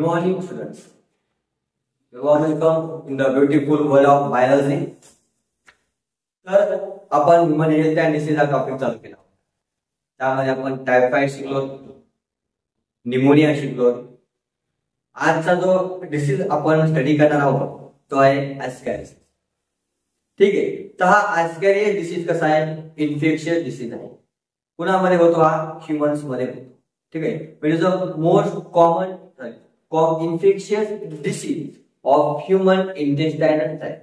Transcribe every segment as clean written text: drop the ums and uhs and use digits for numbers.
Good morning, students. You are welcome in the beautiful world of biology. तर आपण human health and disease हा topic चालू केला. त्यामध्ये आपण टायफॉइड शिकलो, निमोनिया शिकलो. आजचा जो डिसीज आपण स्टडी करणार आहोत तो आहे ॲस्कॅरिस. ठीक आहे. तर हा ॲस्कॅरिस डिसीज कसा आहे? इन्फेक्शियस डिसीज आहे. कुणामध्ये होतो? हा ह्यूमन्स मध्ये होतो. ठीक आहे. It is the most common infectious disease of human intestinal tract.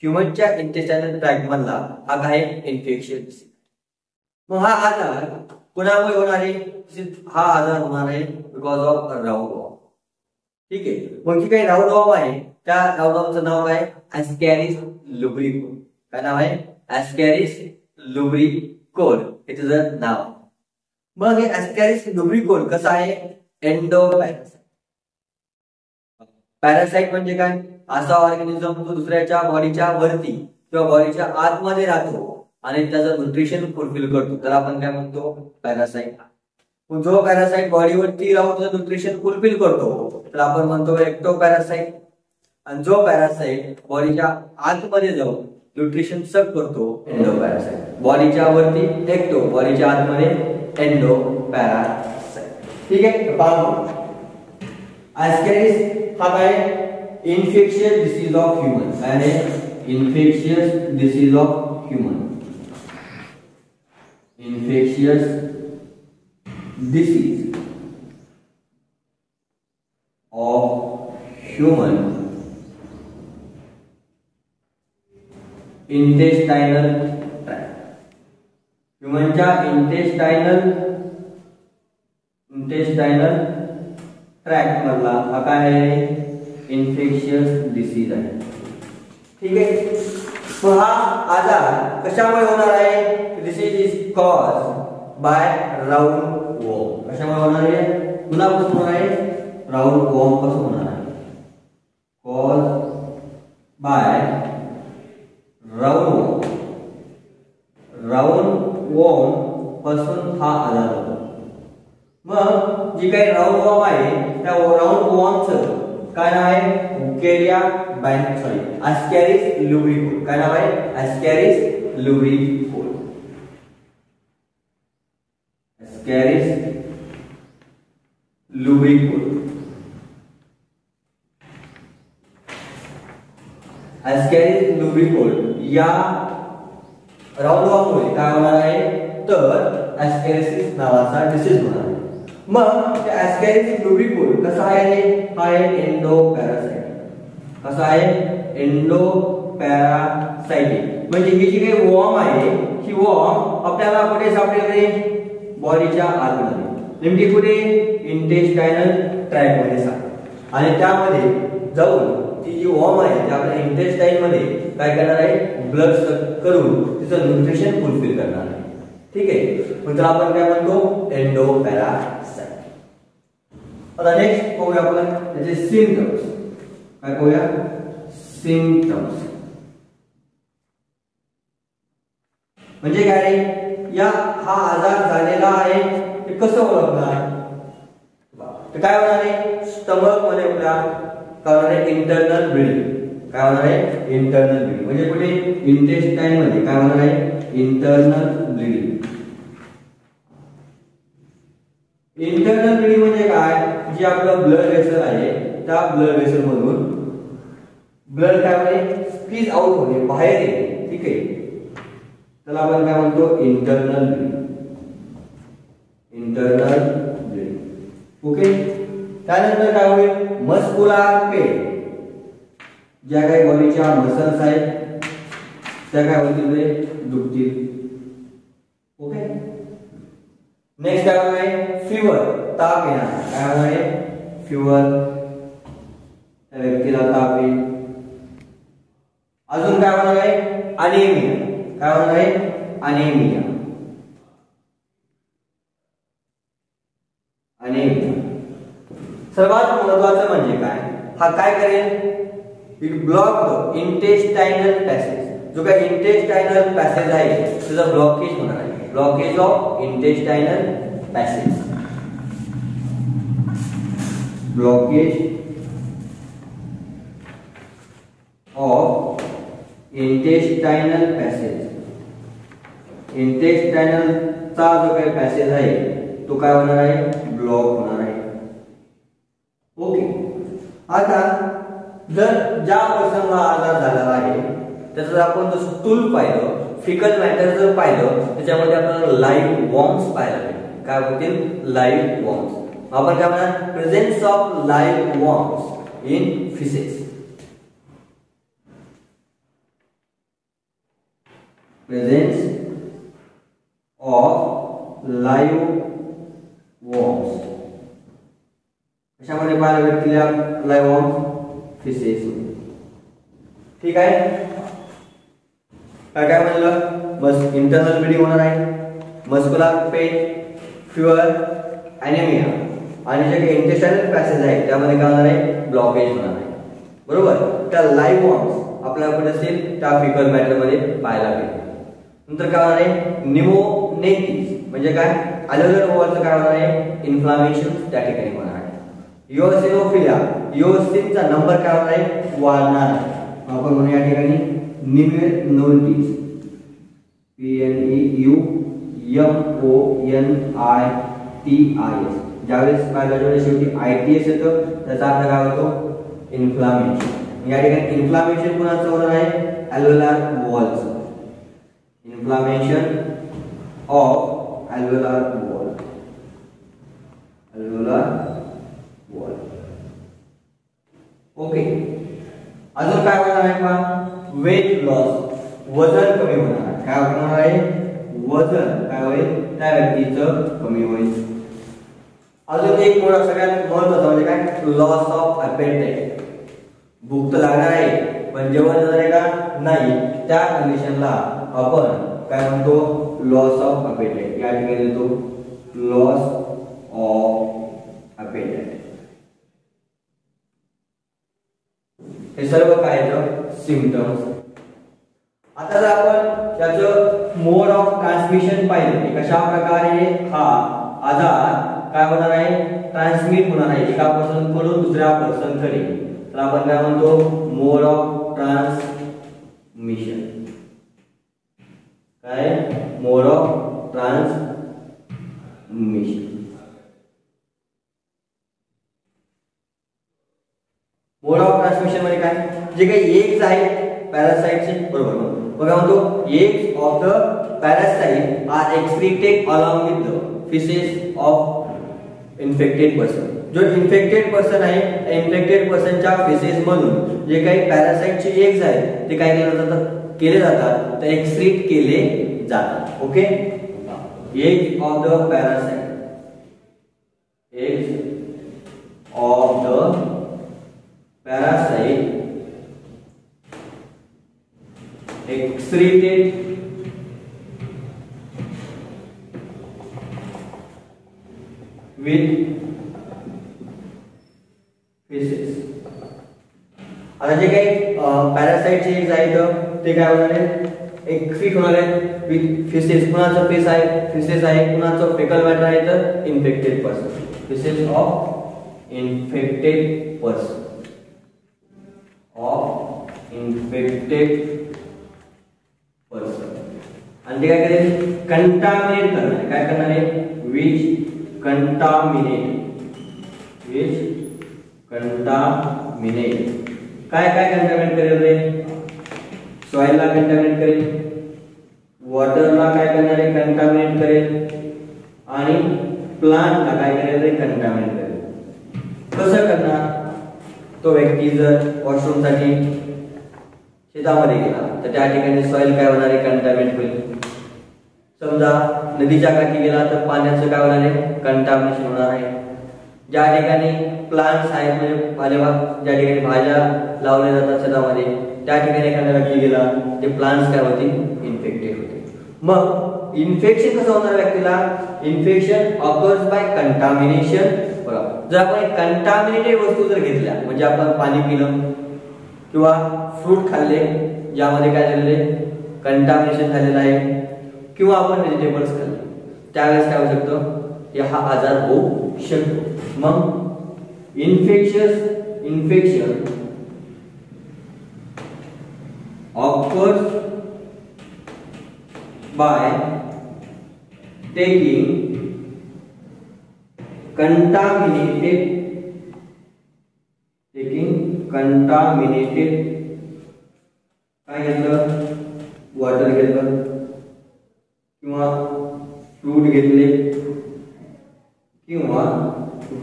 ह्यूमनच्या इंटेस्टायनल ट्रॅक्ट मधला हा काय? Infectious disease. मग हा आजार कुणामुळे होणार आहे? हा आजार होणार आहे बिकॉज ऑफ राऊंडवॉर्म. ठीक आहे. मग जी काही राऊंडवॉर्म आहे त्या राऊंडवॉर्मचं नाव काय? ॲस्कॅरिस लुब्रिकोल. काय नाव आहे? ॲस्कॅरिस लुब्रिकोल. इट इज अ नाव. मग हे ॲस्कॅरिस लुब्रिकोल कसं आहे? एंडोपॅरासाइट. पॅरासाइट म्हणजे काय? असा ऑर्गॅनिझम जो दुसऱ्याच्या बॉडीच्या वरती किंवा बॉडीच्या आतमध्ये राहतो आणि त्याचं न्यूट्रिशन फुलफिल करतो, तर आपण काय म्हणतो? पॅरासाइट. जो पॅरासाइट बॉडीवरती राहून त्याचं न्यूट्रिशन फुलफिल करतो तर आपण म्हणतो एक्टोपॅरासाइट. आणि जो पॅरासाइट बॉडीच्या आतमध्ये जाऊन न्यूट्रिशन सक करतो, एंडोपॅरासाइट. बॉडीच्या वरती एक्टो, बॉडीच्या आतमध्ये एंडोपॅरासाइट. ठीक आहे. ॲस्कॅरिस हा काय? Infectious disease of human. काय आहे? Infectious disease of human. Infectious disease of human intestinal tract. ह्यूमनच्या इंटेस्टायनल ट्रॅक्ट मधला हा काय आहे? इन्फेक्शियस डिसीज आहे. ठीक आहे. मग हा आजार कशामुळे होणार आहे? Disease is cause by roundworm. कशामुळे होणार आहे? कुणापासून होणार आहे? राऊंडवॉर्म पासून होणार आहे. कॉज बाय राऊंडवॉर्म पासून हा आजार होतो. मग जी काही राऊंडवॉर्म आहे त्या राऊंडवॉर्मचं काय नाव आहे? बुकेरिया सॉरी ॲस्कॅरिस लुब्रिकोल. काय नाव आहे? ॲस्कॅरिस लुब्रिकोल. ॲस्कॅरिस लुब्रिकोल. ॲस्कॅरिस लुब्रिकोल या राऊंडवॉर्ममुळे काय होणार आहे? तर ॲस्कॅरिसिस नावाचा डिसीज होणार आहे. मग ॲस्कॅरिस लुब्रिकोल कसा आहे? हा आहे एंडोपॅरासाइट. कसा आहे? एंडोपॅरासाइटिक. म्हणजे ही जी काही वॉर्म आहे ही वॉर्म आपल्याला कुठे सापडेल? बॉडीच्या आतमध्ये. नेमकी कुठे? इंटेस्टायनल ट्रॅक्ट मध्ये सापडेल. आणि त्यामध्ये जाऊन ती जी वॉर्म आहे ती आपल्या इंटेस्टाइन मध्ये काय करणार आहे? ब्लड सक करून तिचं न्यूट्रिशन फुलफिल करणार आहे. ठीक आहे. मग त्याला आपण काय म्हणतो? एंडोपॅरासाइट. आता नेक्स्ट पाहूया आपण त्याचे सिम्पटम्स. काय पाहूया? सिम्पटम्स म्हणजे काय? या हा आजार झालेला आहे हे कसं ओळखणार? तर काय होणार आहे? स्टमक मध्ये काय होणार आहे? Internal bleeding. काय होणार आहे? Internal bleeding. म्हणजे कुठे? इंटेस्टाइन मध्ये काय होणार आहे? Internal bleeding. इंटरनल ब्लिडिंग म्हणजे काय? जे आपलं ब्लड वेसल आहे त्या ब्लड वेसल मधून ब्लड काय होते? स्क्वीज आउट होते, बाहेर येते. ठीक आहे. त्याला आपण काय म्हणतो? Internal bleeding. Internal bleeding. Okay. त्यानंतर काय होईल? Muscular pain. ज्या काही बॉडीच्या मसल्स आहेत त्या काय होतील? दुखतील. ओके. नेक्स्ट काय होणार आहे? फीवर. ताप येणार. काय होणार आहे? फीवर. त्या व्यक्तीला ताप येईल. अजून काय होणार आहे? अनेमिया. काय होणार आहे? अनेमिया. अनेमिया. सर्वात महत्वाचं म्हणजे काय? हा काय करेल? It block the intestinal passage. जो काही इंटेस्टायनल पॅसेज आहे त्याचा ब्लॉकेज होणार आहे. Blockage of intestinal passage. Blockage of intestinal passage. इंटेस्टाइनलचा जो काही पॅसेज आहे तो काय होणार आहे, ब्लॉक होणार आहे. ओके. आता जर ज्या पर्सनला आजार झालेला आहे त्याचं आपण जर स्टूल पाहिलं, फिकल मॅटर जर पाहिलं, त्याच्यामध्ये आपल्याला लाईव्ह वॉर्म्स पाहायला मिळतील. काय होतील, लाईव्ह वॉर्म्स. आपण काय म्हणणार, presence of live worms in faeces. Presence of live worms कशामध्ये पाहायला भेटतील, लाईव्ह वॉर्म्स फिसेस. ठीक आहे. काय काय म्हणलं, बस इंटरनल ब्लिडिंग होणार आहे, मस्क्युलर पेन, फिवर, ॲनेमिया, आणि जे काही इंटेस्टाइनल पॅसेज आहे त्यामध्ये काय होणार आहे, ब्लॉकेज होणार आहे. बरोबर. त्या लाईव्ह वॉर्म्स आपल्याला कुठे असेल, त्या फिकल मॅटर मध्ये पाहायला भेटेल. नंतर काय होणार आहे, निमोनेटिस म्हणजे काय, अल्व्हेओलर वॉलचं काय होणार आहे, इन्फ्लामेशन त्या ठिकाणी होणार आहे. इओसिनोफिलिया, इओसिनचा नंबर काय होणार आहे, वाढणार आहे. आपण म्हणू या ठिकाणी निमोनिटिस, PNEUMONITIS. ज्यावेळेस बायोलॉजीमध्ये शेवटी ITS येतं त्याचा अर्थ काय होतो, इन्फ्लामेशन. या ठिकाणी इन्फ्लामेशन कोणाचं होणार आहे, अल्व्हेओलर वॉलचं. Inflammation of alveolar wall, alveolar wall. Okay. अजून काय होणार आहे पहा, वेट लॉस, वजन कमी होणार आहे. काय होणार आहे, वजन काय होईल, त्या व्यक्तीचं कमी होईल. अजून एक मोठा सगळ्यात महत्त्वाचा म्हणजे काय, लॉस ऑफ अपेटाइट. भूक तर लागणार आहे पण जेवण येणार आहे का, नाही. त्या कंडिशनला आपण काय म्हणतो, लॉस ऑफ अपेटाइट. या ठिकाणी येतो लॉस ऑफ अपेटाइट. हे सर्व काय आहेत, सिम्पटम्स. आता जर आपण त्याचं मोड ऑफ ट्रान्समिशन पाहिलं की कशा प्रकारे हा आजार काय होणार आहे, ट्रान्समिट होणार आहे एका पर्सन कडून दुसऱ्या पर्सन कडे, तर आपण काय म्हणतो, मोड ऑफ ट्रान्समिशन. काय, mode of transmission. Mode of transmission म्हणजे काय, जे काही एग्स आहेत पॅरासाइटचे, बरोबर. बघा म्हणतो, eggs of the parasite are excreted along with the faeces of infected person. जो इन्फेक्टेड पर्सन आहे, इन्फेक्टेड पर्सनच्या फिसेस मधून जे काही पॅरासाइटचे एग्स आहेत ते काय केले जातात, तर एक्सक्रीट केले जातात. Okay. Eggs of the parasite, eggs of the parasite excreted with feces. आता जे काही पॅरासाइटचे एग्स आहेत ते काय होणार आहे, एक्सक्रीट होणार आहे विथ फिसेस. कुणाचं फेस आहे, फिसेस आहे. कुणाचं फेकल मॅटर आहे, तर infected person. Faeces of infected person, of infected person. आणि ते काय करेल, कंटामिनेट करणार आहे. काय करणार आहे, विच कंटामिनेट, विच कंटामिनेट. काय काय कंटामिनेट करेल रे, सॉइलला कंटामिनेट करेल, वॉटरला काय करणार आहे, कंटामिनेट करेल, आणि प्लांटला काय करेल रे, कंटामिनेट करेल. कसं करणार, तो व्यक्ती जर वॉशरूम साठी शेतामध्ये गेला तर त्या ठिकाणी सॉइल काय होणार आहे, कंटामिनेट होईल. समजा नदीच्या काठी गेला तर पाण्याचं काय होणार आहे, कंटामिनेशन होणार आहे. ज्या ठिकाणी प्लांट्स आहेत म्हणजे पालेभाग, ज्या ठिकाणी भाज्या लावल्या जातात शेतामध्ये, त्या ठिकाणी एखादा व्यक्ती गेला ते प्लांट्स काय होतील, इन्फेक्टेड होते. मग इन्फेक्शन कसं होणार व्यक्तीला, इन्फेक्शन ऑकर्स बाय कंटामिनेशन. बघा, जर आपण कंटामिनेटेड वस्तू जर घेतल्या, म्हणजे आपण पाणी पिलं किंवा फ्रूट खाल्ले ज्यामध्ये काय झालेले, कंटामिनेशन झालेलं आहे, किंवा आपण व्हेजिटेबल्स खाल्ले, त्यावेळेस काय होऊ शकतं, हा आजार होऊ शकतो. मग infection occurs by taking contaminated काय घेतलं, वॉटर घेतलं किंवा फ्रूट घेतले किंवा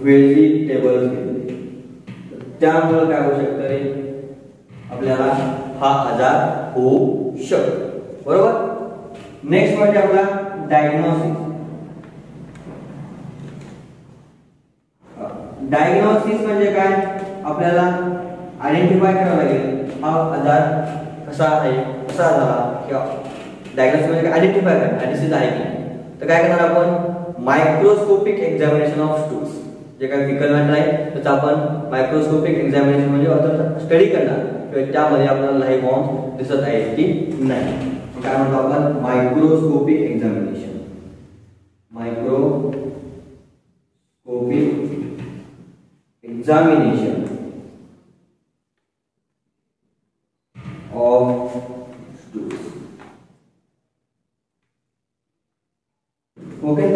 व्हेजिटेबल्स घेतले, त्यामुळे काय होऊ शकतं रे, आपल्याला हा आजार होऊ शकतो. बरोबर. नेक्स्ट म्हणजे आपला डायग्नोसिस. डायग्नोसिस म्हणजे काय, आपल्याला आयडेंटिफाय करावं लागेल हा आजार कसा आहे, कसा झाला, किंवा डायग्नोसिस म्हणजे आयडेंटिफाय करणं डिसीज आहे की. तर काय करणार आपण, मायक्रोस्कोपिक एक्झामिनेशन ऑफ स्टूल्स. जे काही फिकल मॅटर आहे त्याचं आपण मायक्रोस्कोपिक एक्झामिनेशन म्हणजे स्टडी करणार, किंवा त्यामध्ये आपल्याला लाईव्ह फॉर्म दिसत आहेत की नाही. काय म्हणतो आपण, microscopic examination. Microscopic examination of stools. Okay.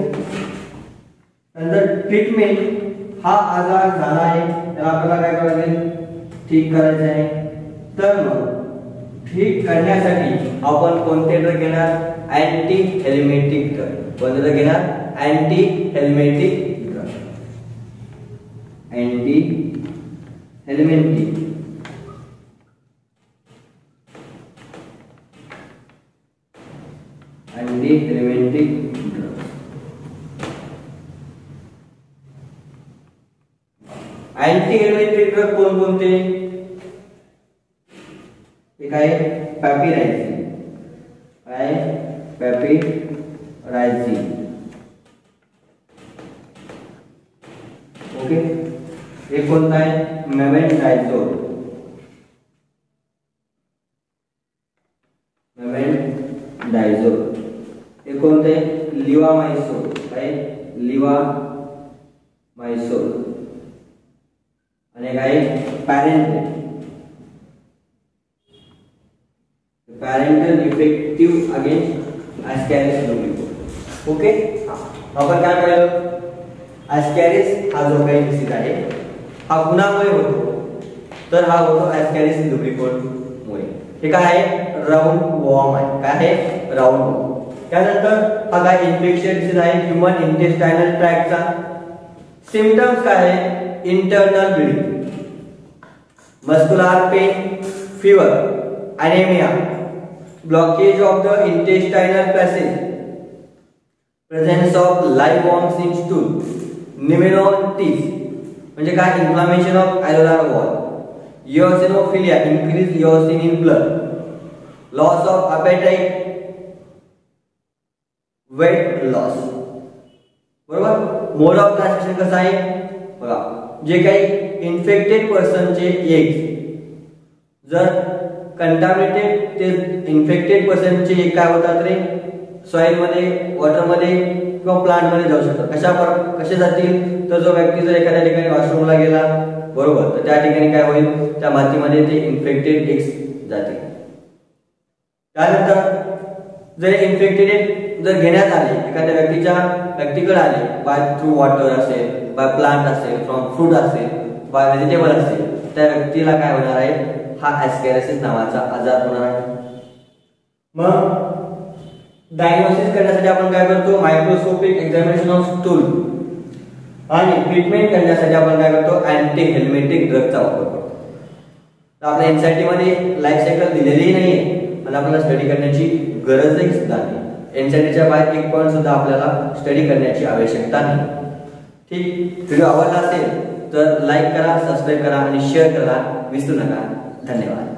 नंतर ट्रीटमेंट, हा आजार झाला आहे त्याला आपल्याला काय करायचं आहे, ठीक करायचं आहे. तर मग ठीक करण्यासाठी आपण कोणते ड्रग घेणार, अँटी हेल्मेटिक ड्रग. कोणते ड्रग घेणार, anti helmintic drug. Anti helmintic drug. Anti helmintic drug कोणकोणते, एक आहे पॅपिरायझिन. काय, पॅपिरायझिन. ओके. एक कोणता आहे, मेबेंडाझोल. एक कोणते, लिवामाइसोल. काय, लिवामाइसोल. आणि काय, पॅरेंटल इफेक्टिव्ह अगेन्स्ट ॲस्कॅरिस लुब्रिकोल. ओके. आपण काय पाहिलं, ॲस्कॅरिस हा जो काही डिसीज आहे हा कुणामुळे होतो, तर हा होतो ॲस्कॅरिस लुब्रिकोल मुळे. हे काय आहे, राऊंड वॉर्म आहे. काय आहे, राऊंड वॉर्म. त्यानंतर हा काय इन्फेक्शन डिसीज आहे ह्यूमन इंटेस्टायनल ट्रॅक्टचा. सिम्पटम्स काय आहे, internal bleeding, muscular pain, fever, anaemia, blockage of the intestinal passage, presence of live worms in stool, pneumonitis म्हणजे काय, inflammation of alveolar wall, eosinophilia, increased eosin in blood, loss of appetite, weight loss. बरोबर. मोड of transmission कसं आहे बघा, जे काही infected पर्सनचे eggs जर contaminated, ते इन्फेक्टेड पर्सनचे एग काय होतात रे, सॉइल मध्ये, वॉटर मध्ये किंवा प्लांट मध्ये जाऊ शकतात. कसे जातील, तर जो व्यक्ती जर एखाद्या ठिकाणी वॉशरूमला गेला, बरोबर, तर त्या ठिकाणी काय होईल, त्या मातीमध्ये ते इन्फेक्टेड एग्स जातील. त्यानंतर जर इन्फेक्टेड जर घेण्यात आले, एखाद्या व्यक्तीकडे आले, बाय थ्रू वॉटर असेल, बाय प्लांट असेल, फ्रॉम फ्रूट असेल, बाय व्हेजिटेबल असेल, त्या व्यक्तीला काय होणार आहे, हा ॲस्कॅरिस नावाचा आजार होणार आहे. मग डायग्नोसिस करण्यासाठी आपण काय करतो, मायक्रोस्कोपिक एक्झामिनेशन ऑफ स्टूल. आणि ट्रीटमेंट करण्यासाठी आपण काय करतो, अँटी हेल्मेटिक ड्रगचा वापर करतो. तर आपल्या एनसीईआरटी मध्ये लाईफ सायकल दिलेली नाहीये आणि आपल्याला स्टडी करण्याची गरजही सुद्धा नाही. एनसीईआरटीच्या बाहेर एक पॉईंट सुद्धा आपल्याला स्टडी करण्याची आवश्यकता नाही. ठीक. व्हिडिओ आवडला असेल तर लाईक करा, सबस्क्राईब करा आणि शेअर करायला विसरू नका. धन्यवाद.